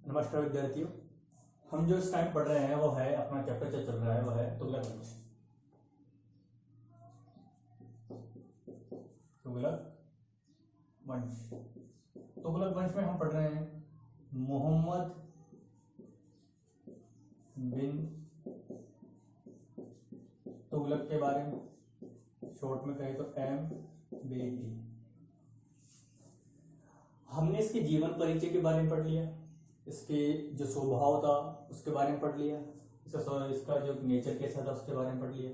नमस्कार विद्यार्थियों। हम जो इस टाइम पढ़ रहे हैं वो है अपना चैप्टर चल रहा है वो है तुगलक वंश। तुगलक वंश तुगलक वंश में हम पढ़ रहे हैं मोहम्मद बिन तुगलक के बारे में, शॉर्ट में कहे तो MBT। हमने इसके जीवन परिचय के बारे में पढ़ लिया, इसके जो स्वभाव था उसके बारे में पढ़ लिया, इसका जो नेचर कैसा था उसके बारे में पढ़ लिया।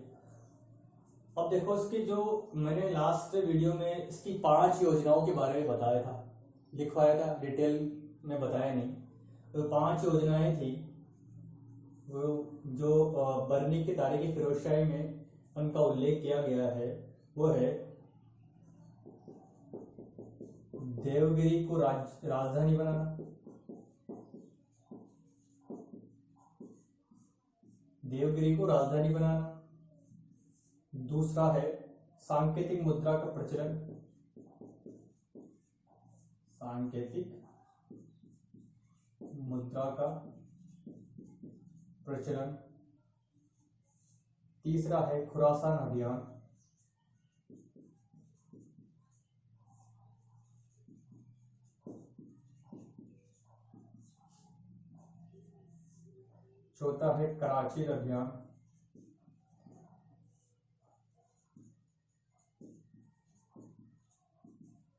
अब देखो इसके जो मैंने लास्ट वीडियो में इसकी 5 योजनाओं के बारे में बताया था, लिखवाया था, डिटेल में बताया नहीं। तो 5 योजनाएं थी वो जो बरनी की तारीखी फिरोजशाही में उनका उल्लेख किया गया है। वो है देवगिरी को राजधानी बनाना, देवगिरी को राजधानी बनाना। दूसरा है सांकेतिक मुद्रा का प्रचलन, सांकेतिक मुद्रा का प्रचलन। तीसरा है खुरासान अभियान। चौथा है कराची अभियान।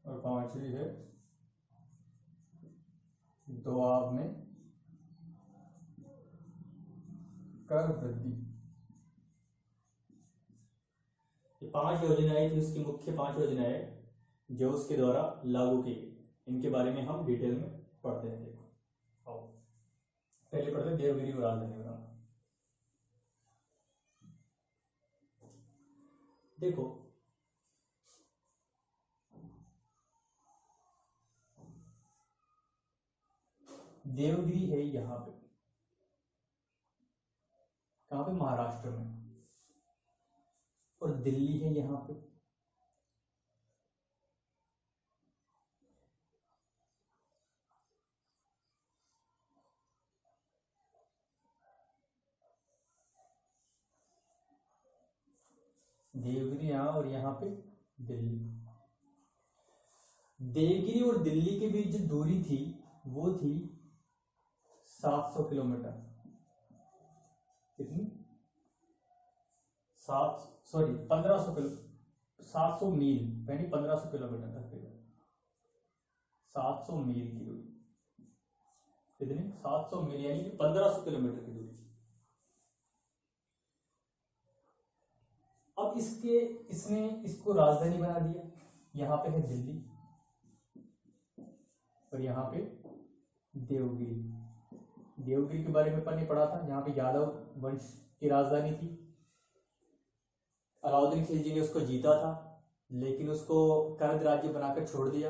और 5वीं है दोआब में कर वृद्धि। ये 5 योजनाएं थी, उसकी मुख्य 5 योजनाएं जो उसके द्वारा लागू की गई। इनके बारे में हम डिटेल में पढ़ते हैं। देखो आओ पहले पढ़ते हैं देवगिरी को राजधानी बनाना। देखो देवगिरी है यहाँ पे, कहाँ पे? महाराष्ट्र में। और दिल्ली है यहाँ पे। देवगिरी यहाँ और यहाँ पे दिल्ली। देवगिरी और दिल्ली के बीच जो दूरी थी वो थी 700 किलोमीटर। कितनी? 1500 किलो 700 मील, यानी 1500 किलोमीटर तक। 700 मील की दूरी, कितनी? 700 मील यानी 1500 किलोमीटर की दूरी। अब इसने इसको राजधानी बना दिया। यहाँ पे है दिल्ली और यहाँ पे देवगिरी। देवगिरी के बारे में अपन ने पढ़ा था, यहाँ पे यादव वंश की राजधानी थी। अलाउद्दीन खिलजी ने उसको जीता था, लेकिन उसको कर्द राज्य बनाकर छोड़ दिया।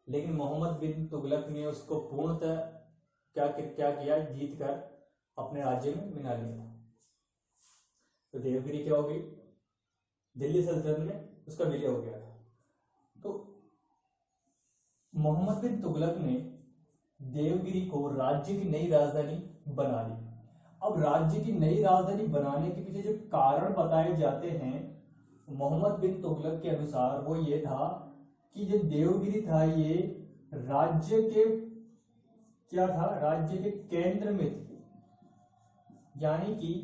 लेकिन मोहम्मद बिन तुगलक ने उसको पूर्णतः क्या किया, जीत कर अपने राज्य में मिला लिया था। तो देवगिरी क्या हो गई? दिल्ली सल्तनत में उसका विलय हो गया था। तो मोहम्मद बिन तुगलक ने देवगिरी को राज्य की नई राजधानी बना ली। अब राज्य की नई राजधानी बनाने के पीछे जो कारण बताए जाते हैं मोहम्मद बिन तुगलक के अनुसार वो ये था कि जो देवगिरी था ये राज्य के क्या था? राज्य के केंद्र में थी, यानी कि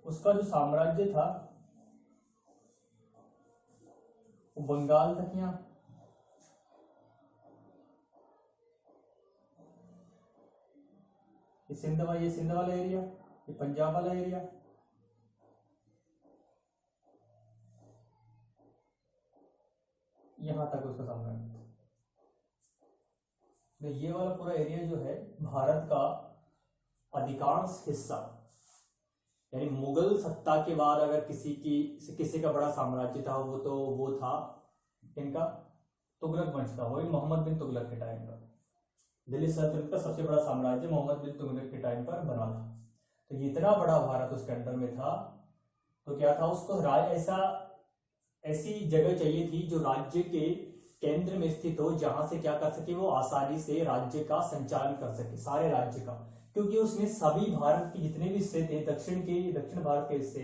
उसका जो साम्राज्य था वो बंगाल तक, यहाँ ये सिंध वाला एरिया, ये पंजाब वाला एरिया, यहां तक उसका साम्राज्य था। तो ये वाला पूरा एरिया जो है भारत का अधिकांश हिस्सा, यानी मुगल सत्ता के बाद अगर किसी का बड़ा साम्राज्य था वो था इनका तुगलक वंश का, वही मोहम्मद बिन तुगलक के टाइम का। दिल्ली सल्तनत का सबसे बड़ा साम्राज्य मोहम्मद बिन तुगलक के टाइम पर बना था। तो ये इतना बड़ा भारत उसके अंडर में था, तो क्या था, उसको ऐसी जगह चाहिए थी जो राज्य के केंद्र में स्थित हो, जहां से क्या कर सके, वो आसानी से राज्य का संचालन कर सके, सारे राज्य का। क्योंकि उसने सभी भारत के जितने भी हिस्से थे, दक्षिण भारत के हिस्से,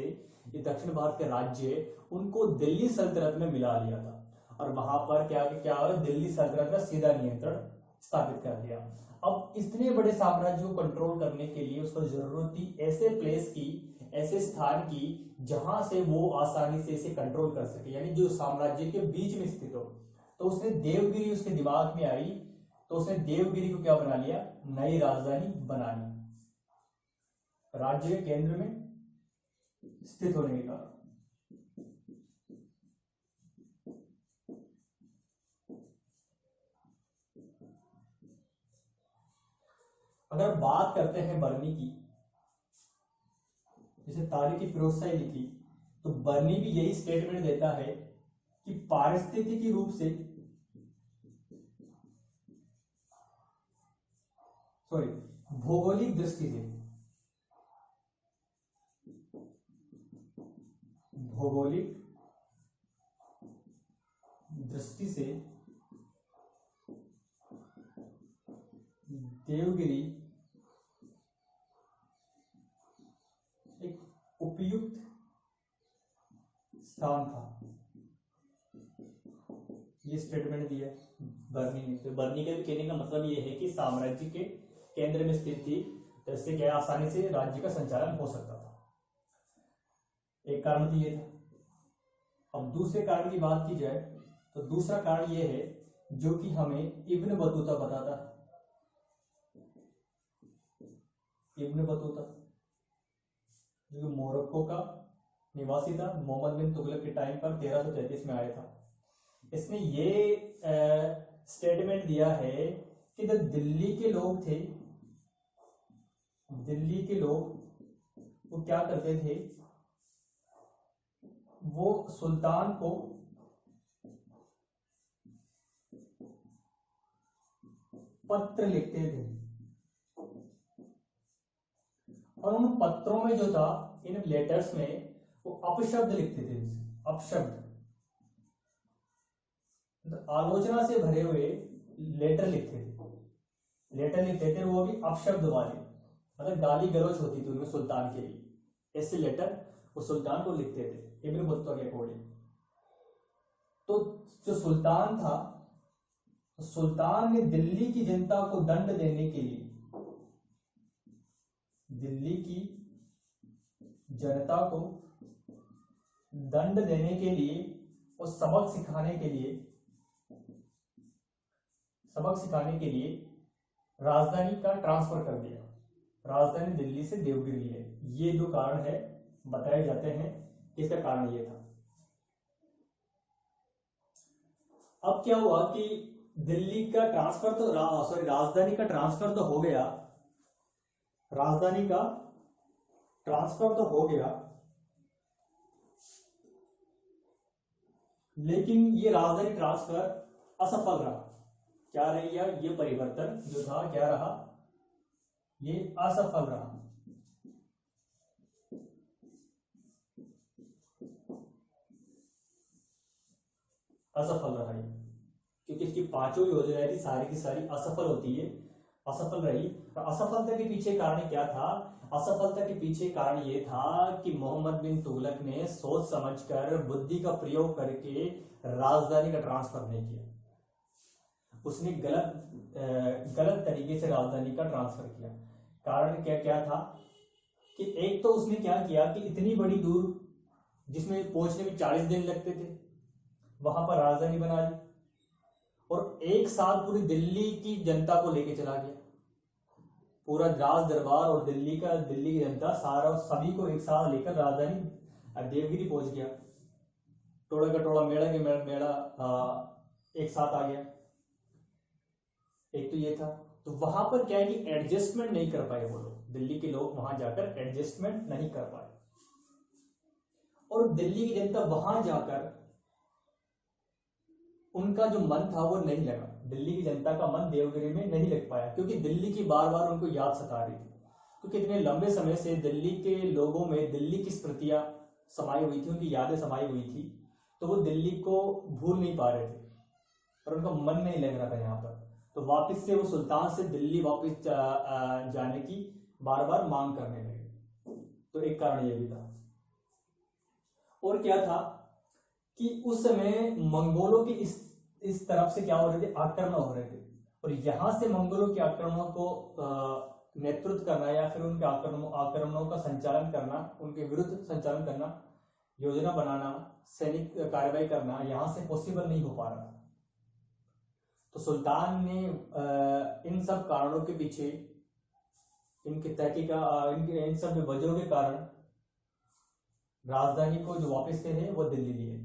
ये दक्षिण भारत के राज्य, उनको दिल्ली सल्तनत में मिला लिया था। और वहां पर क्या क्या हुआ, दिल्ली सल्तनत का सीधा नियंत्रण स्थापित कर दिया। अब इतने बड़े साम्राज्य को कंट्रोल करने के लिए उसको जरूरत थी ऐसे प्लेस की, ऐसे स्थान की, जहां से वो आसानी से इसे कंट्रोल कर सके, यानी जो साम्राज्य के बीच में स्थित हो। तो उसने देवगिरी उसके दिमाग में आई, तो उसने देवगिरी को क्या बना लिया, नई राजधानी बना ली, राज्य के केंद्र में स्थित होने के कारण। अगर बात करते हैं बर्नी की, जैसे तारीखी फिरोज शाही लिखी, तो बर्नी भी यही स्टेटमेंट देता है कि पारिस्थितिकी रूप से, सॉरी, भौगोलिक दृष्टि से, भौगोलिक दृष्टि से देवगिरी एक उपयुक्त स्थान था, ये स्टेटमेंट दिया बर्नी ने। तो बर्नी के कहने का मतलब ये है कि साम्राज्य के केंद्र में स्थित थी, तो इससे क्या आसानी से राज्य का संचालन हो सकता था। एक कारण तो ये था। अब दूसरे कारण की बात की जाए तो दूसरा कारण ये है जो कि हमें इब्न बतूता बताता है। इब्न बतूता जो कि मोरक्को का निवासी था, मोहम्मद बिन तुगलक के टाइम पर 1333 में आया था। इसने ये स्टेटमेंट दिया है कि जो दिल्ली के लोग थे, दिल्ली के लोग वो क्या करते थे, वो सुल्तान को पत्र लिखते थे, और उन पत्रों में जो था, इन लेटर्स में वो अपशब्द लिखते थे, अपशब्द, आलोचना से भरे हुए लेटर लिखते थे, वो भी अपशब्द वाले, मतलब गाली गलौज होती थी उनमें सुल्तान के लिए, ऐसे लेटर वो सुल्तान को लिखते थे इब्न बतूता के अकॉर्डिंग। तो जो सुल्तान था, सुल्तान ने दिल्ली की जनता को दंड देने के लिए, दिल्ली की जनता को दंड देने के लिए और सबक सिखाने के लिए राजधानी का ट्रांसफर कर दिया, राजधानी दिल्ली से देवगिरी है। ये दो कारण है बताए जाते हैं, इसका कारण ये था। अब क्या हुआ कि दिल्ली का ट्रांसफर तो सॉरी राजधानी का ट्रांसफर तो हो गया, राजधानी का ट्रांसफर तो हो गया, लेकिन ये राजधानी ट्रांसफर असफल रहा। क्या रही, ये परिवर्तन जो था क्या रहा, ये असफल रहा। असफल रहा ये, क्योंकि इसकी पांचों योजनाएं थी, सारी की सारी असफल होती है, असफल रही। असफलता के पीछे कारण क्या था, असफलता के पीछे कारण ये था कि मोहम्मद बिन तुगलक ने सोच समझकर, बुद्धि का प्रयोग करके राजधानी का ट्रांसफर नहीं किया, उसने गलत तरीके से राजधानी का ट्रांसफर किया। कारण क्या क्या था कि एक तो उसने क्या किया कि इतनी बड़ी दूर, जिसमें पहुंचने में 40 दिन लगते थे, वहां पर राजधानी बना ली, और एक साथ पूरी दिल्ली की जनता को लेके चला गया, पूरा राज दरबार और दिल्ली की जनता, सारा सभी को एक साथ लेकर राजधानी देवगिरी पहुंच गया। टोड़ा का टोड़ा, मेड़ा के मेड़ा एक साथ आ गया। एक तो ये था। तो वहां पर क्या है कि एडजस्टमेंट नहीं कर पाए वो लोग, दिल्ली के लोग वहां जाकर एडजस्टमेंट नहीं कर पाए, और दिल्ली की जनता वहां जाकर उनका जो मन था वो नहीं लगा, दिल्ली की जनता का मन देवगिरी में नहीं लग पाया, क्योंकि दिल्ली की बार बार उनको याद सता रही थी, क्योंकि इतने लंबे समय से दिल्ली के लोगों में दिल्ली की स्मृतियां समाई हुई थी, उनकी यादें समाई हुई थी, तो वो दिल्ली को भूल नहीं पा रहे थे। और उनका मन नहीं लग रहा था यहाँ पर, तो वापस से वो सुल्तान से दिल्ली वापस जाने की बार बार मांग करने लगे। तो एक कारण ये भी था। और क्या था कि उस समय मंगोलों की इस तरफ से क्या हो रहे थे, आक्रमण हो रहे थे, और यहां से मंगोलों के आक्रमणों को नेतृत्व करना या फिर उनके आक्रमणों का संचालन करना, उनके विरुद्ध संचालन करना, योजना बनाना, सैनिक कार्रवाई करना यहां से पॉसिबल नहीं हो पा रहा था। तो सुल्तान ने इन सब कारणों के पीछे, इनके तहकीकात, इन सब वजहों के कारण राजधानी को जो वापस से है वो दिल्ली लिए,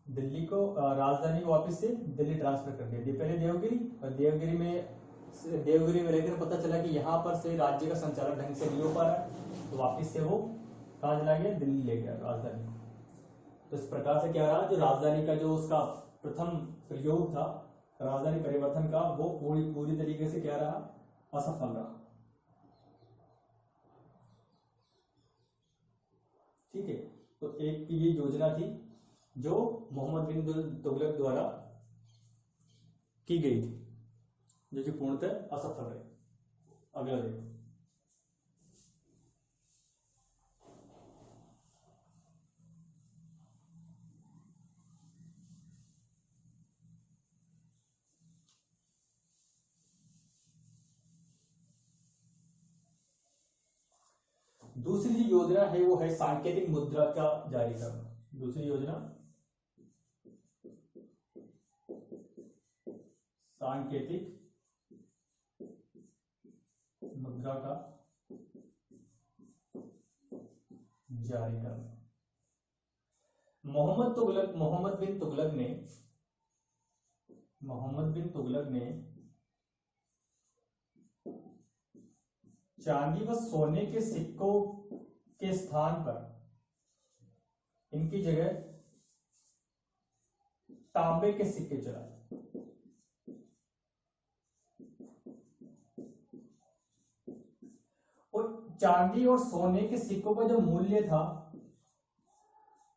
दिल्ली को राजधानी को वापस से दिल्ली ट्रांसफर कर दिया। पहले देवगिरी, और देवगिरी में रहकर पता चला कि यहाँ पर से राज्य का संचालन ढंग से नहीं हो पा रहा है, तो वापस से वो कहाँ चला गया, दिल्ली ले गया राजधानी। तो इस प्रकार से क्या रहा, जो राजधानी का जो उसका प्रथम प्रयोग था राजधानी परिवर्तन का, वो पूरी तरीके से क्या रहा, असफल रहा। ठीक है, तो एक ये योजना थी जो मोहम्मद बिन तुगलक द्वारा की गई थी, जो कि पूर्णतः असफल रही। अगला देखो, दूसरी जो योजना है वो है सांकेतिक मुद्रा का जारी करना। दूसरी योजना सांकेतिक मुद्रा का जारी करना। मोहम्मद बिन तुगलक ने चांदी व सोने के सिक्कों के स्थान पर इनकी जगह तांबे के सिक्के चलाए। और चांदी और सोने के सिक्कों का जो मूल्य था,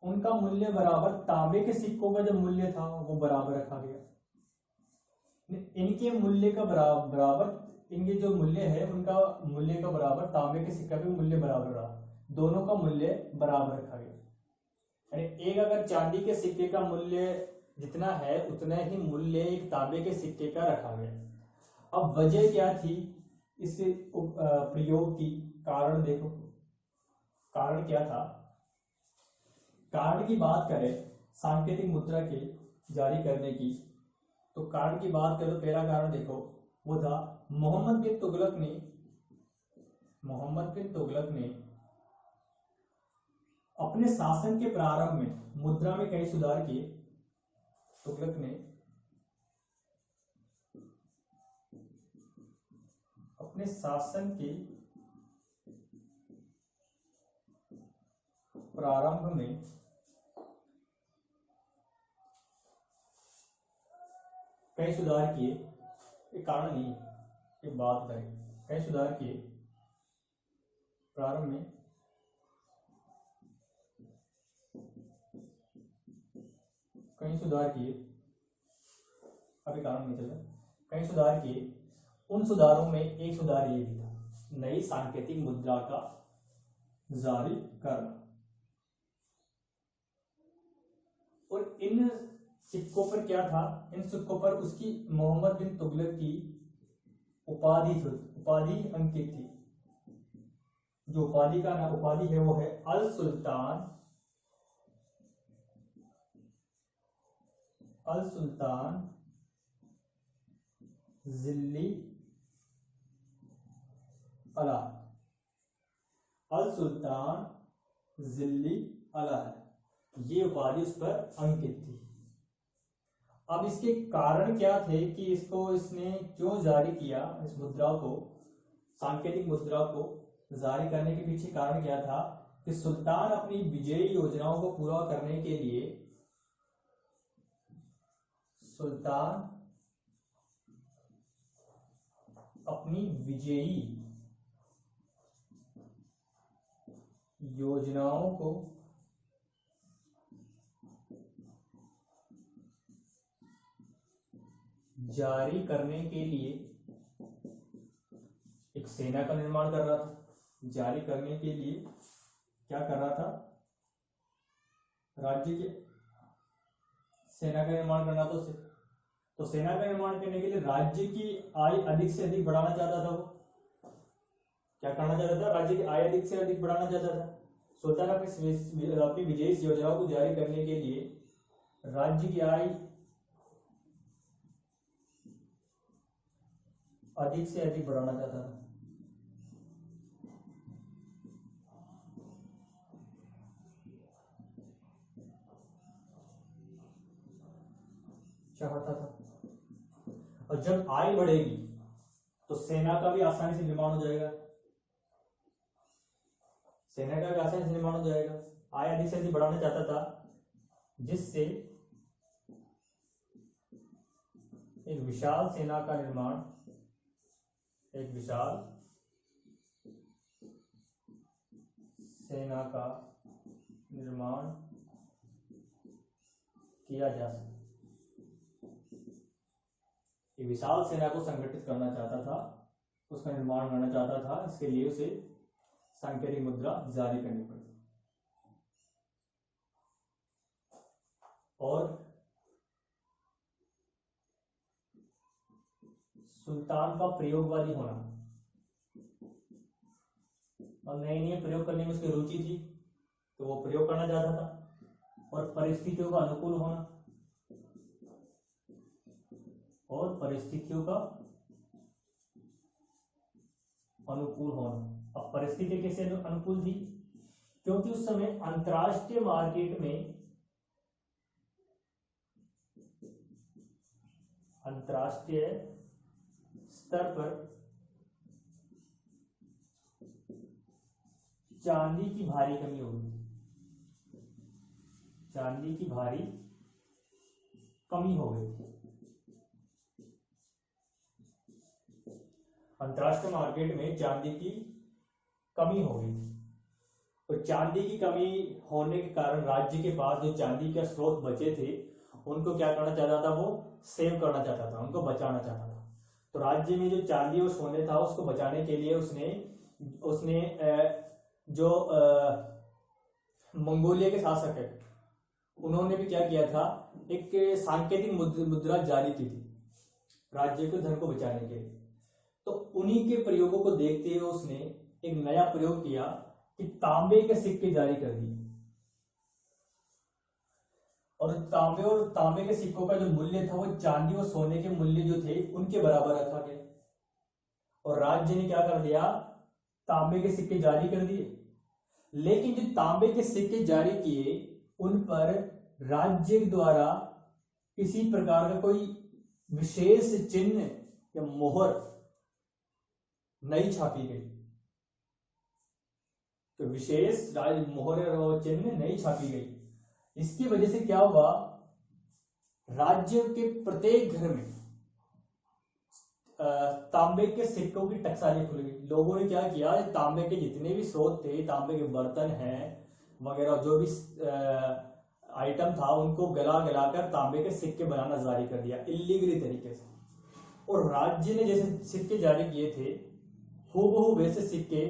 उनका मूल्य बराबर तांबे के सिक्कों का जो मूल्य था वो बराबर रखा गया। इनके मूल्य का बराबर, इनके जो मूल्य है उनका मूल्य का बराबर तांबे के सिक्का का मूल्य बराबर रहा, दोनों का मूल्य बराबर रखा गया। यानी एक अगर चांदी के सिक्के का मूल्य जितना है उतना ही मूल्य एक तांबे के सिक्के का रखा गया। अब वजह क्या थी इस प्रयोग की, कारण देखो, कारण क्या था। कारण की बात करें सांकेतिक मुद्रा के जारी करने की, तो कारण की बात करें तो पहला कारण देखो वो था मोहम्मद बिन तुगलक ने अपने शासन के प्रारंभ में मुद्रा में कई सुधार किए। तुगलक ने अपने शासन के प्रारंभ में कई सुधार किए, एक कारण नहीं, एक बात है, कई सुधार किए प्रारंभ में, कई सुधार किए, अभी कारण नहीं चल रहा, कई सुधार किए। उन सुधारों में एक सुधार ये भी था, नई सांकेतिक मुद्रा का जारी करना। और इन सिक्कों पर क्या था, इन सिक्कों पर उसकी मोहम्मद बिन तुगलक की उपाधि अंकित थी। जो उपाधि है वो है अल सुल्तान जिल्ली अला। अल सुल्तान जिल्ली अला है, ये उपाधि उस पर अंकित थी। अब इसके कारण क्या थे कि इसने क्यों जारी किया, इस मुद्रा को, सांकेतिक मुद्रा को जारी करने के पीछे कारण क्या था कि सुल्तान अपनी विजयी योजनाओं को पूरा करने के लिए, सुल्तान अपनी विजयी योजनाओं को जारी करने के लिए एक सेना का निर्माण कर रहा था। जारी करने के लिए क्या कर रहा था, राज्य के सेना का निर्माण करना था उसे। तो सेना का निर्माण करने के लिए राज्य की आय अधिक से अधिक बढ़ाना चाहता था। वो क्या करना चाहता था, राज्य की आय अधिक से अधिक बढ़ाना चाहता था। सुल्तान अपनी विदेश योजनाओं को जारी करने के लिए राज्य की आय अधिक से अधिक बढ़ाना चाहता था। चाहता था। और जब आय बढ़ेगी तो सेना का भी आसानी से निर्माण हो जाएगा। सेना का भी आसानी से निर्माण हो जाएगा। आय अधिक से अधिक बढ़ाना चाहता था, जिससे एक विशाल सेना का निर्माण, एक विशाल सेना का निर्माण किया जा सके। एक विशाल सेना को संगठित करना चाहता था, उसका निर्माण करना चाहता था। इसके लिए उसे सांकेतिक मुद्रा जारी करनी पड़ी। और सुल्तान का प्रयोगवादी होना और नए नए प्रयोग करने में उसकी रुचि थी, तो वो प्रयोग करना चाहता था। और परिस्थितियों का अनुकूल होना, और परिस्थितियों का अनुकूल होना। अब परिस्थिति कैसे अनुकूल थी, क्योंकि उस समय अंतरराष्ट्रीय मार्केट में, अंतरराष्ट्रीय स्तर पर चांदी की भारी कमी हो गई। चांदी की भारी कमी हो गई। अंतरराष्ट्रीय मार्केट में चांदी की कमी हो गई। तो चांदी की कमी होने के कारण राज्य के पास जो चांदी के स्रोत बचे थे, उनको क्या करना चाहता था, वो सेव करना चाहता था, उनको बचाना चाहता था। तो राज्य में जो चांदी और सोने था, उसको बचाने के लिए उसने जो मंगोलिया के शासक है, उन्होंने भी क्या किया था, एक सांकेतिक मुद्रा जारी की थी राज्य के धन को बचाने के लिए। तो उन्हीं के प्रयोगों को देखते हुए उसने एक नया प्रयोग किया कि तांबे के सिक्के जारी कर दिए। और तांबे के सिक्कों का जो मूल्य था, वो चांदी और सोने के मूल्य जो थे उनके बराबर रखा गया। और राज्य ने क्या कर दिया, तांबे के सिक्के जारी कर दिए। लेकिन जो तांबे के सिक्के जारी किए, उन पर राज्य द्वारा किसी प्रकार का कोई विशेष चिन्ह या मोहर नहीं छापी गई। तो विशेष मोहर और चिन्ह नहीं छापी गई। इसकी वजह से क्या हुआ, राज्य के प्रत्येक घर में तांबे के सिक्कों की टकसालें खुल गई। लोगों ने क्या किया, तांबे के जितने भी स्रोत थे, तांबे के बर्तन हैं वगैरह, जो भी आइटम था, उनको गला गलाकर तांबे के सिक्के बनाना जारी कर दिया इलीगली तरीके से। और राज्य ने जैसे सिक्के जारी किए थे, हूबहू वैसे सिक्के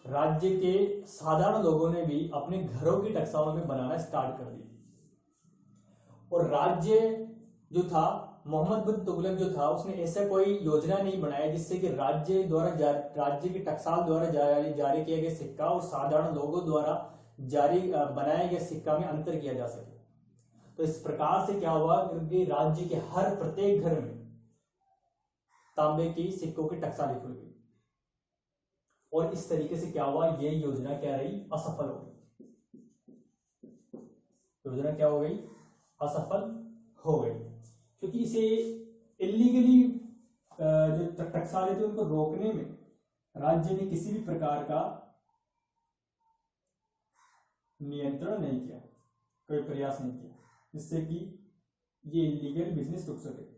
राज्य के साधारण लोगों ने भी अपने घरों की टकसालों में बनाना स्टार्ट कर दिए। और राज्य जो था, मोहम्मद बिन तुगलक जो था, उसने ऐसा कोई योजना नहीं बनाया जिससे कि राज्य की टकसाल द्वारा जारी किया गया सिक्का और साधारण लोगों द्वारा जारी बनाया गया सिक्का में अंतर किया जा सके। तो इस प्रकार से क्या हुआ, क्योंकि राज्य के हर प्रत्येक घर में तांबे की सिक्कों की टकसालें खुल गई। और इस तरीके से क्या हुआ, ये योजना क्या रही, असफल हो गई। योजना क्या हो गई, असफल हो गई, क्योंकि इसे इलीगली जो टकसालें थे उनको रोकने में राज्य ने किसी भी प्रकार का नियंत्रण नहीं किया, कोई प्रयास नहीं किया, जिससे कि ये इलीगल बिजनेस रुक सके।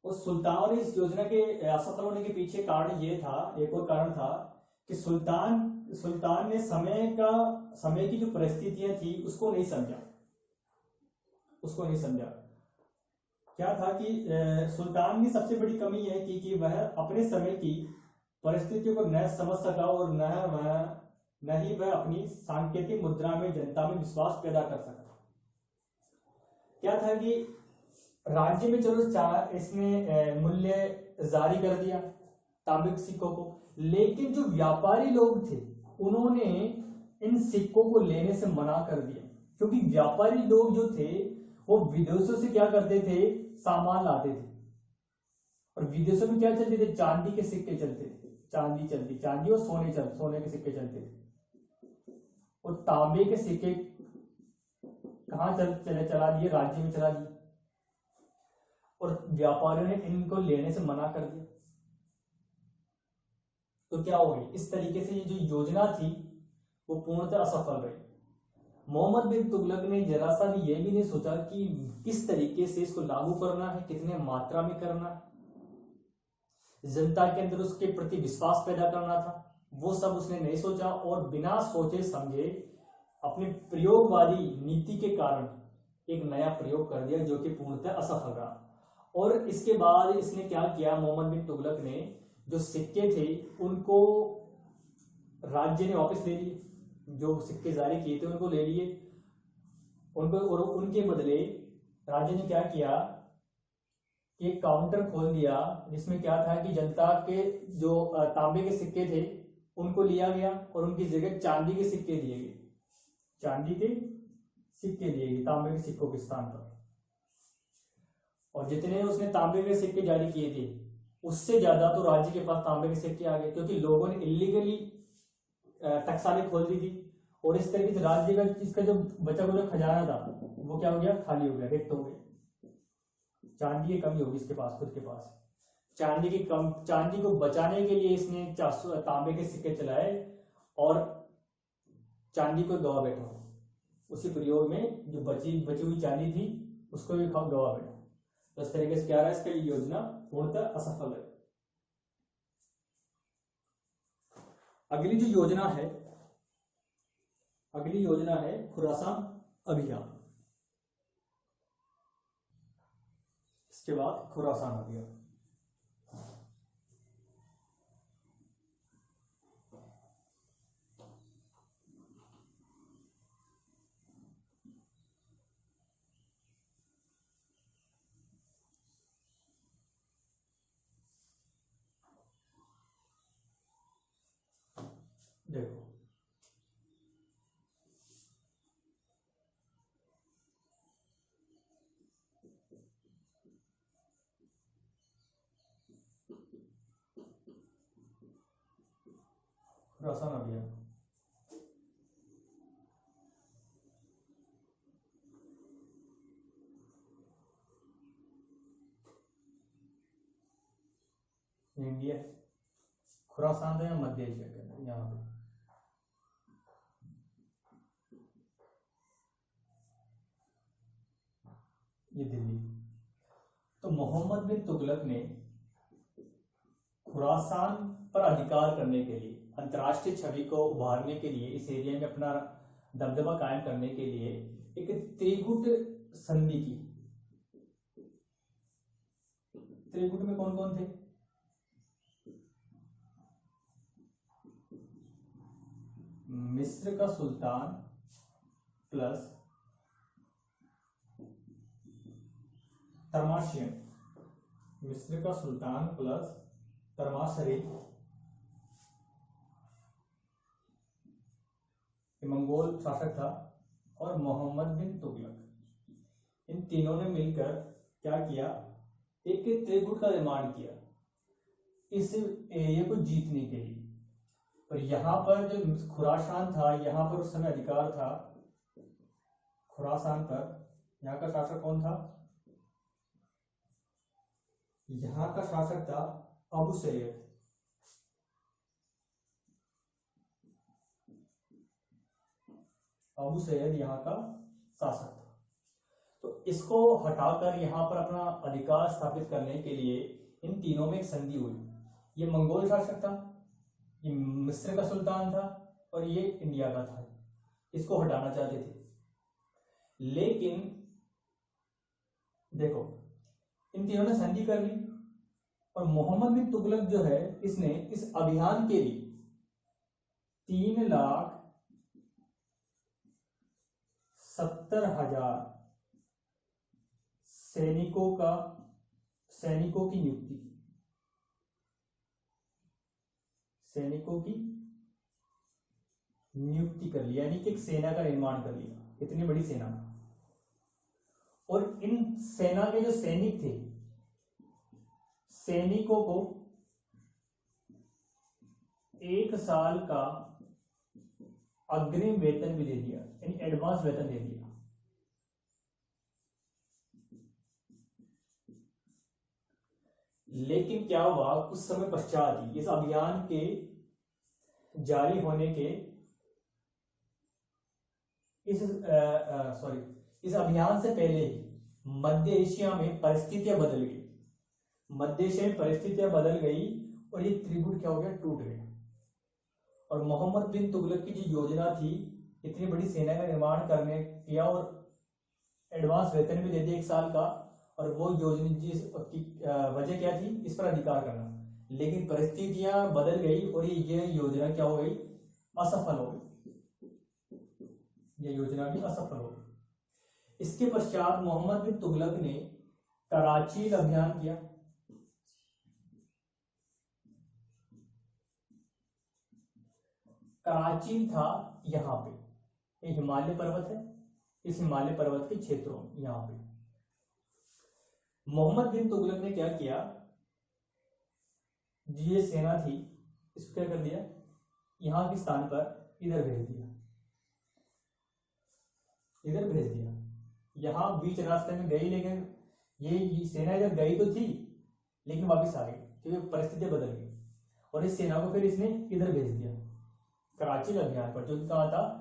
और सुल्तान और इस योजना के असफल होने के पीछे कारण ये था, एक और कारण था कि सुल्तान ने समय की जो परिस्थितियां थी उसको नहीं समझा। क्या था कि सुल्तान की सबसे बड़ी कमी यह थी कि वह अपने समय की परिस्थितियों को न समझ सका और न ही वह अपनी सांकेतिक मुद्रा में जनता में विश्वास पैदा कर सका। क्या था कि राज्य में चलो इसने मूल्य जारी कर दिया तांबे के सिक्कों को, लेकिन जो व्यापारी लोग थे उन्होंने इन सिक्कों को लेने से मना कर दिया, क्योंकि व्यापारी लोग जो थे वो विदेशों से क्या करते थे, सामान लाते थे। और विदेशों में क्या चलते थे, चांदी के सिक्के चलते थे, चांदी और सोने के सिक्के चलते थे। और तांबे के सिक्के कहाँ चला दिए, राज्य में चला दिए, और व्यापारियों ने इनको लेने से मना कर दिया। तो क्या हो गई, इस तरीके से ये जो योजना थी वो पूर्णतः असफल रही। मोहम्मद बिन तुगलक ने जरा सा भी ये भी नहीं सोचा कि किस तरीके से इसको लागू करना है, कितने मात्रा में करना है, जनता के अंदर उसके प्रति विश्वास पैदा करना था, वो सब उसने नहीं सोचा। और बिना सोचे समझे अपनी प्रयोगवादी नीति के कारण एक नया प्रयोग कर दिया जो कि पूर्णतः असफल रहा। और इसके बाद इसने क्या किया, मोहम्मद बिन तुगलक ने जो सिक्के थे उनको राज्य ने वापस ले लिए, जो सिक्के जारी किए थे उनको ले लिए उनको, और उनके बदले राज्य ने क्या किया, एक काउंटर खोल दिया जिसमें क्या था कि जनता के जो तांबे के सिक्के थे उनको लिया गया और उनकी जगह चांदी के सिक्के दिए गए, तांबे के सिक्कों के स्थान पर। और जितने उसने तांबे के सिक्के जारी किए थे उससे ज्यादा तो राज्य के पास तांबे के सिक्के आ गए, क्योंकि लोगों ने इलीगली टकसालें खोल दी थी। और इस तरीके से राज्य का इसका जो बचा हुआ खजाना था वो क्या हो गया, खाली हो गया, रिक्त हो गया। चांदी की कमी होगी इसके पास, खुद के पास चांदी को बचाने के लिए इसने तांबे के सिक्के चलाए और चांदी को गवा बैठा। उसी प्रयोग में जो बची हुई चांदी थी उसको भी गवा बैठा। तो इस तरीके से क्या रहा, इसका योजना पूर्णतः असफल है। अगली योजना है खुरासान अभियान। इसके बाद खुरासान अभियान। देखो खुरासान अभियान इंडिया, खुरासान या मध्य एशिया के अंदर, यहाँ पे ये दिल्ली। तो मोहम्मद बिन तुगलक ने खुरासान पर अधिकार करने के लिए, अंतर्राष्ट्रीय छवि को उभारने के लिए, इस एरिया में अपना दबदबा कायम करने के लिए एक त्रिगुट संधि की। त्रिगुट में कौन कौन थे, मिस्र का सुल्तान प्लस तर्माशियन, मिस्र का सुल्तान प्लस तर्माशरी, मंगोल शासक था, और मोहम्मद बिन तुगलक। इन तीनों ने मिलकर क्या किया, एक त्रिगुट का निर्माण किया इस एरिया को जीतने के लिए। और यहाँ पर जो खुरासान था, यहाँ पर उस समय अधिकार था खुरासान पर, यहाँ का शासक कौन था, यहाँ का शासक था अबू सैयद। अबू सैयद यहाँ का शासक था। तो इसको हटाकर यहाँ पर अपना अधिकार स्थापित करने के लिए इन तीनों में एक संधि हुई। ये मंगोल शासक था, ये मिस्र का सुल्तान था और ये इंडिया का था, इसको हटाना चाहते थे। लेकिन देखो इन तीनों ने संधि कर ली और मोहम्मद बिन तुगलक जो है इसने इस अभियान के लिए 3,70,000 सैनिकों की नियुक्ति की। सैनिकों की नियुक्ति कर ली, यानी कि एक सेना का निर्माण कर लिया, इतनी बड़ी सेना। और इन सेना के जो सैनिक थे, सैनिकों को 1 साल का अग्रिम वेतन भी दे दिया, यानी एडवांस वेतन दे दिया। लेकिन क्या हुआ, कुछ समय पश्चात ही इस अभियान के जारी होने के इस अभियान से पहले ही मध्य एशिया में परिस्थितियां बदल गई। मध्य एशिया में परिस्थितियां बदल गई और ये त्रिगुट क्या हो गया, टूट गया। और मोहम्मद बिन तुगलक की जो योजना थी इतनी बड़ी सेना का निर्माण करने किया और एडवांस वेतन भी दे दिया 1 साल का, और वो योजना की वजह क्या थी, इस पर अधिकार करना। लेकिन परिस्थितियां बदल गई और ये योजना क्या हो गई, असफल हो गई। ये योजना भी असफल हो गई। इसके पश्चात मोहम्मद बिन तुगलक ने कराची अभियान किया। कराची था यहाँ पे, एक हिमालय पर्वत है, इस हिमालय पर्वत के क्षेत्रों में यहाँ पे मोहम्मद बिन तुगलक ने क्या किया, ये सेना थी इसको क्या कर दिया, यहाँ के स्थान पर इधर भेज दिया, इधर भेज दिया। यहाँ बीच रास्ते में गई, लेकिन ये सेना इधर गई तो थी लेकिन वापस आ गई क्योंकि परिस्थितियां बदल गई। और इस सेना को फिर इसने इधर भेज दिया कराची अभियान पर, जो कहा था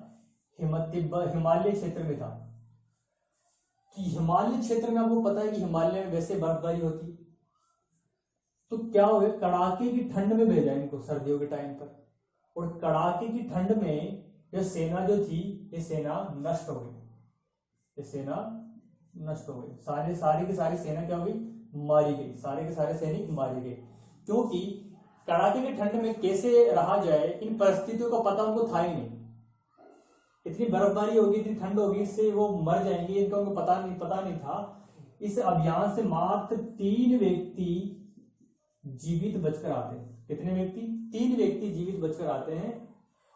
हिमालय क्षेत्र में था। कि हिमालय क्षेत्र में आपको पता है कि हिमालय में वैसे बर्फबारी होती, तो क्या हो गया, कड़ाके की ठंड में भेजा इनको सर्दियों के टाइम पर। और कड़ाके की ठंड में यह सेना जो थी, ये सेना नष्ट हो गई, ये सेना नष्ट हो गई। सारी की सारी सेना क्या हो गई, मारी गई, सारे के सारे सैनिक मारे गए। क्योंकि कड़ाके की ठंड में कैसे रहा जाए, इन परिस्थितियों का पता उनको था ही नहीं। इतनी बर्फबारी होगी, इतनी ठंड होगी, इससे वो मर जाएंगे, इनका उनको पता नहीं था। इस अभियान से मात्र 3 व्यक्ति जीवित बचकर आते हैं। कितने व्यक्ति, 3 व्यक्ति जीवित बचकर आते हैं।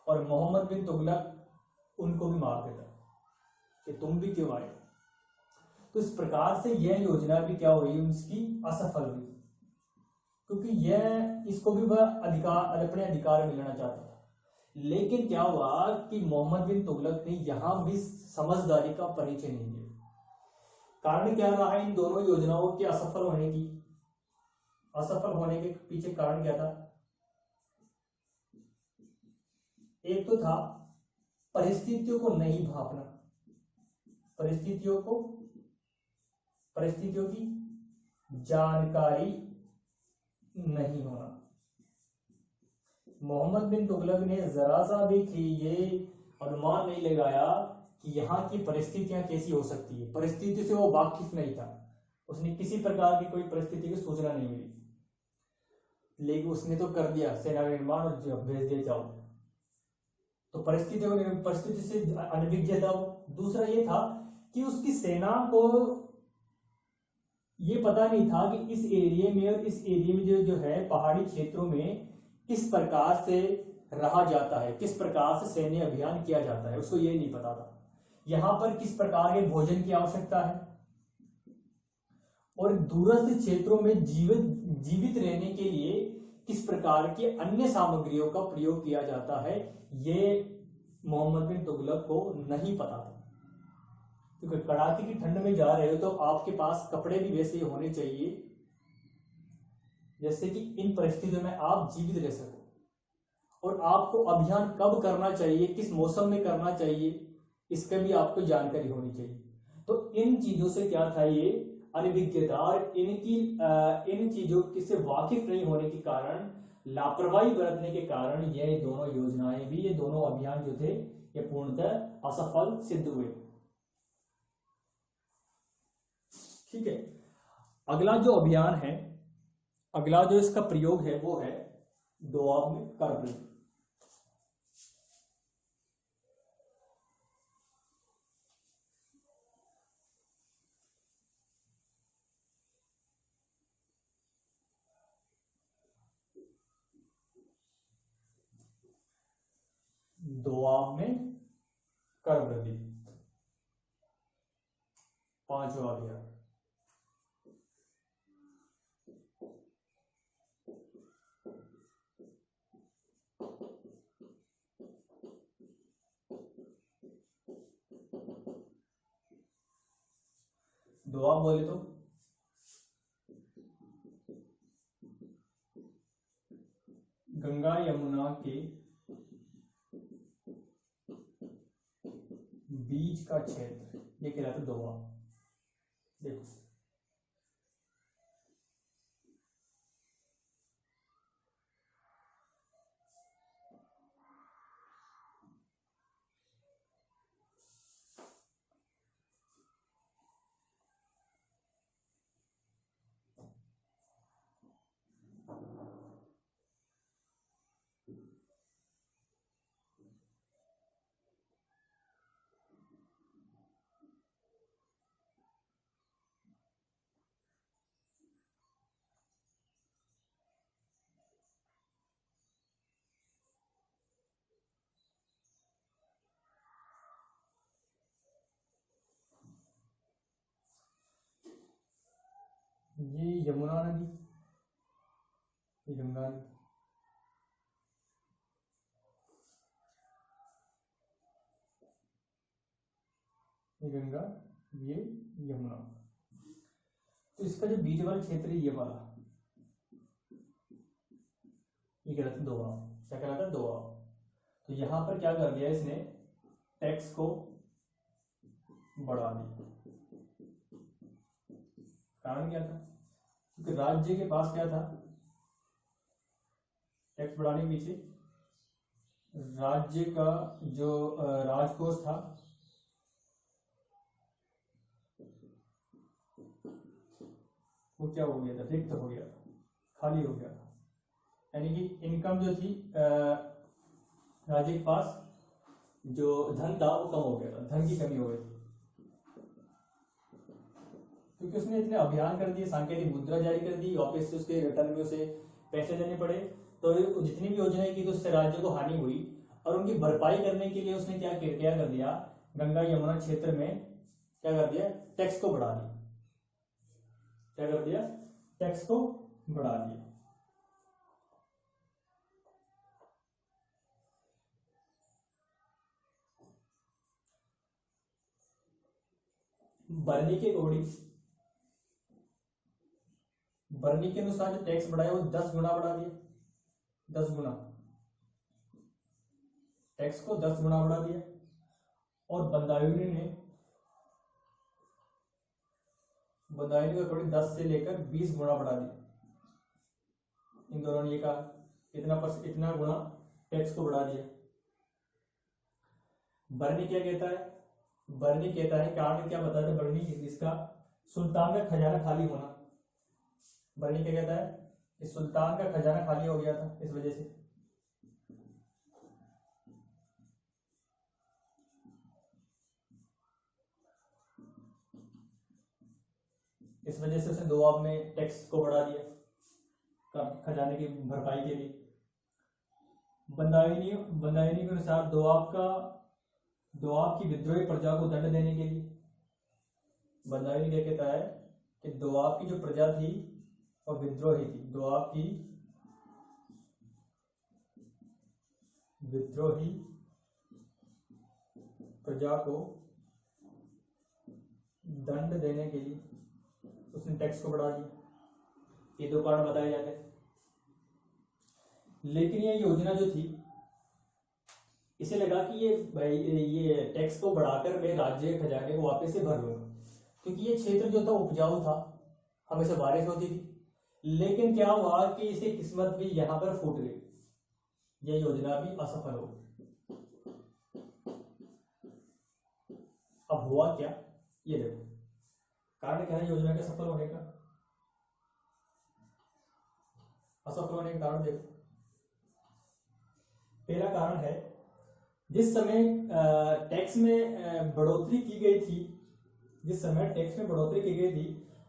और मोहम्मद बिन तुगलक उनको भी मार देता है कि तुम भी क्यों आए। तो इस प्रकार से यह योजना भी क्या हुई, उसकी असफल हुई, क्योंकि यह इसको भी वह अपने अधिकार में लेना चाहता था। लेकिन क्या हुआ कि मोहम्मद बिन तुगलक ने यहां भी समझदारी का परिचय नहीं दिया। कारण क्या रहा इन दोनों योजनाओं के असफल होने की, असफल होने के पीछे कारण क्या था। एक तो था परिस्थितियों को नहीं भांपना, परिस्थितियों की जानकारी नहीं होना। मोहम्मद बिन तुगलक ने जरा सा भी ये अनुमान नहीं लगाया कि यहाँ की परिस्थितियां कैसी हो सकती है। परिस्थिति से वो वाकिफ नहीं था, उसने किसी प्रकार की कोई परिस्थिति की सूचना नहीं मिली, लेकिन उसने तो कर दिया सेना निर्माण और भेज दिया जाओ। तो परिस्थिति से अनभिज्ञ था। दूसरा ये था कि उसकी सेना को ये पता नहीं था कि इस एरिया में और इस एरिया में जो है पहाड़ी क्षेत्रों में किस प्रकार से रहा जाता है, किस प्रकार से सैन्य अभियान किया जाता है, उसको ये नहीं पता था। यहाँ पर किस प्रकार के भोजन की आवश्यकता है और दूरस्थ क्षेत्रों में जीवित रहने के लिए किस प्रकार की अन्य सामग्रियों का प्रयोग किया जाता है, ये मोहम्मद बिन तुगलक को नहीं पता था। क्योंकि कड़ाके की ठंड में जा रहे हो तो आपके पास कपड़े भी वैसे ही होने चाहिए जैसे कि इन परिस्थितियों में आप जीवित रह सको। और आपको अभियान कब करना चाहिए, किस मौसम में करना चाहिए, इसका भी आपको जानकारी होनी चाहिए। तो इन चीजों से क्या था, ये अनभिज्ञता और इन चीजों से वाकिफ नहीं होने के कारण लापरवाही बरतने के कारण ये दोनों योजनाएं भी, ये दोनों अभियान जो थे ये पूर्णतः असफल सिद्ध हुए। ठीक है, अगला जो अभियान है, अगला जो इसका प्रयोग है वो है दोआब में कर वृद्धि। दोआब में कर वृद्धि, पांचवा अभियान। दोआब बोले तो गंगा यमुना के बीच का क्षेत्र, ये कहलाता है दोआब। देखो ये यमुना नदी, ये गंगा नदी, ये गंगा, ये यमुना। तो इसका जो बीच वाला क्षेत्र है ये वाला, ये कहलाता है दोआब। क्या कहलाता है? दोआब। तो यहां पर क्या कर दिया इसने, टैक्स को बढ़ा दिया। कारण क्या था? क्योंकि राज्य के पास क्या था, टैक्स बढ़ाने के पीछे राज्य का जो राजकोष था वो क्या हो गया था, रिक्त हो गया था, खाली हो गया था। यानी कि इनकम जो थी राज्य के पास जो धन था वो कम हो गया था, धन की कमी हो गई थी। क्योंकि उसने इतने अभियान कर दिए, सांकेतिक मुद्रा जारी कर दी, वापस से उसके रिटर्न में उसे पैसे देने पड़े, तो जितनी भी योजनाएं की तो उससे राज्य को हानि हुई। और उनकी भरपाई करने के लिए उसने क्या कर दिया, गंगा यमुना क्षेत्र में क्या कर दिया, टैक्स को बढ़ा दिया। क्या कर दिया? टैक्स को बढ़ा दिया। बर्नी के अकॉर्डिंग, बर्नी के अनुसार जो टैक्स बढ़ाया वो 10 गुना बढ़ा दिया। 10 गुना टैक्स को 10 गुना बढ़ा दिया। और बंदायूनी ने के अकॉर्डिंग 10 से लेकर 20 गुना बढ़ा दिया। इन दोनों ने ये कहा इतना गुना टैक्स को बढ़ा दिया। बर्नी क्या कहता है? बर्नी कहता है, कारण क्या बताता है बर्नी, इसका सुल्तान का खजाना खाली होना। बर्नी क्या कहता है? कि सुल्तान का खजाना खाली हो गया था, इस वजह से। इस वजह से उसने दोआब में टैक्स को बढ़ा दिया खजाने की भरपाई के लिए। बंदायूनी के अनुसार दोआब की विद्रोही प्रजा को दंड देने के लिए। बंदायूनी क्या कहता है कि दोआब की जो प्रजा थी और विद्रोही थी, दोआब की विद्रोही प्रजा को दंड देने के लिए उसने टैक्स को बढ़ा दिया। ये दो कारण बताए जाते हैं। लेकिन ये योजना जो थी, इसे लगा कि ये टैक्स को बढ़ाकर मैं राज्य खजाने को वापस से भर लूंगा, क्योंकि ये क्षेत्र जो था उपजाऊ था, हमेशा बारिश होती थी। लेकिन क्या हुआ कि इसकी किस्मत भी यहां पर फूट गई, यह योजना भी असफल हो गई। अब हुआ क्या, ये देखो, कारण क्या है योजना के सफल होने का, असफल होने का कारण देखो। पहला कारण है, जिस समय टैक्स में बढ़ोतरी की गई थी, जिस समय टैक्स में बढ़ोतरी की गई थी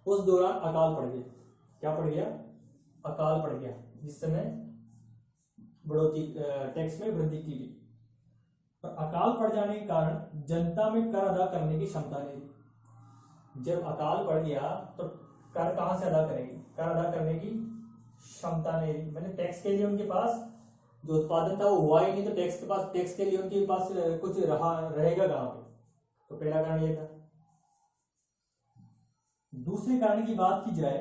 उस दौरान अकाल पड़ गया। क्या पड़ गया, अकाल पड़ गया। जिस समय बढ़ोतरी टैक्स में वृद्धि की गई, और अकाल पड़ जाने के कारण जनता में कर अदा करने की क्षमता नहीं रही। जब अकाल पड़ गया तो कर कहां से अदा करेंगे, कर अदा करने की क्षमता नहीं रही। मैंने टैक्स के लिए उनके पास जो उत्पादन था वो हुआ ही नहीं, तो टैक्स के पास, टैक्स के लिए उनके पास कुछ रहेगा कहां पे। तो पहला कारण ये था। दूसरे कारण की बात की जाए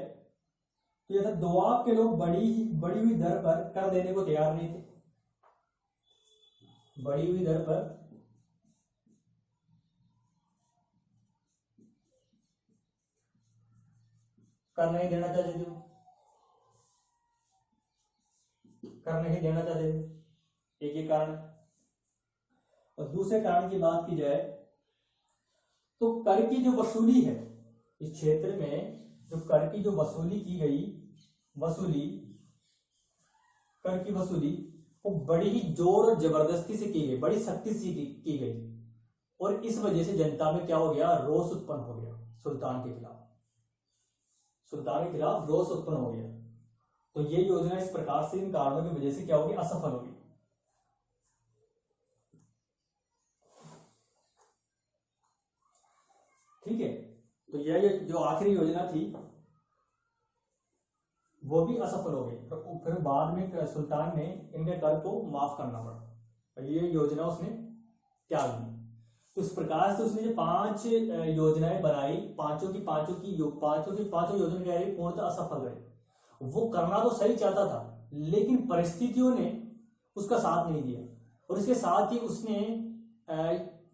तो यह था, दोआब के लोग बड़ी हुई दर पर कर देने को तैयार नहीं थे। बढ़ी हुई दर पर कर नहीं देना चाहते थे, कर नहीं देना चाहते थे, एक ही कारण। और दूसरे कारण की बात की जाए तो कर की जो वसूली है इस क्षेत्र में, जो कर की जो वसूली की गई, कर की वसूली वो बड़ी ही जोर और जबरदस्ती से की गई, बड़ी सख्ती से की गई, और इस वजह से जनता में क्या हो गया, रोष उत्पन्न हो गया। सुल्तान के खिलाफ रोष उत्पन्न हो गया। तो ये योजना इस प्रकार से इन कारणों की वजह से क्या होगी, असफल होगी। ठीक है, तो यह जो आखिरी योजना थी वो भी असफल हो गई। तो फिर बाद में सुल्तान ने इनके कर को माफ करना पड़ा, और ये योजना उसने त्याग दी। तो इस प्रकार से उसने जो 5 योजनाएं बनाई, पांचों की पांचों योजना क्या रही, पूर्णतः असफल रही। वो करना तो सही चाहता था, लेकिन परिस्थितियों ने उसका साथ नहीं दिया, और इसके साथ ही उसने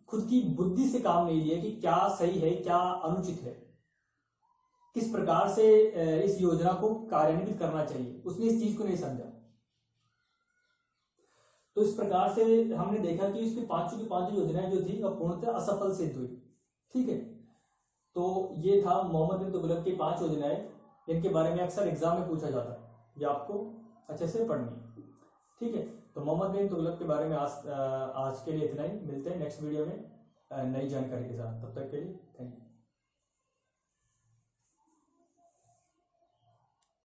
खुद की बुद्धि से काम नहीं लिया कि क्या सही है, क्या अनुचित है, किस प्रकार से इस योजना को कार्यान्वित करना चाहिए, उसने इस चीज को नहीं समझा। तो इस प्रकार से हमने देखा कि इसकी पांचों की पांचों योजनाएं जो थी वह पूर्णतः असफल सिद्ध हुई। ठीक है, तो ये था मोहम्मद बिन तुगलक की 5 योजनाएं, जिनके बारे में अक्सर एग्जाम में पूछा जाता है, ये आपको अच्छे से पढ़नी है। ठीक है, तो मोहम्मद बिन तुगलक के बारे में आज के लिए इतना ही। मिलते हैं नेक्स्ट वीडियो में नई जानकारी के साथ, तब तक के लिए थैंक यू।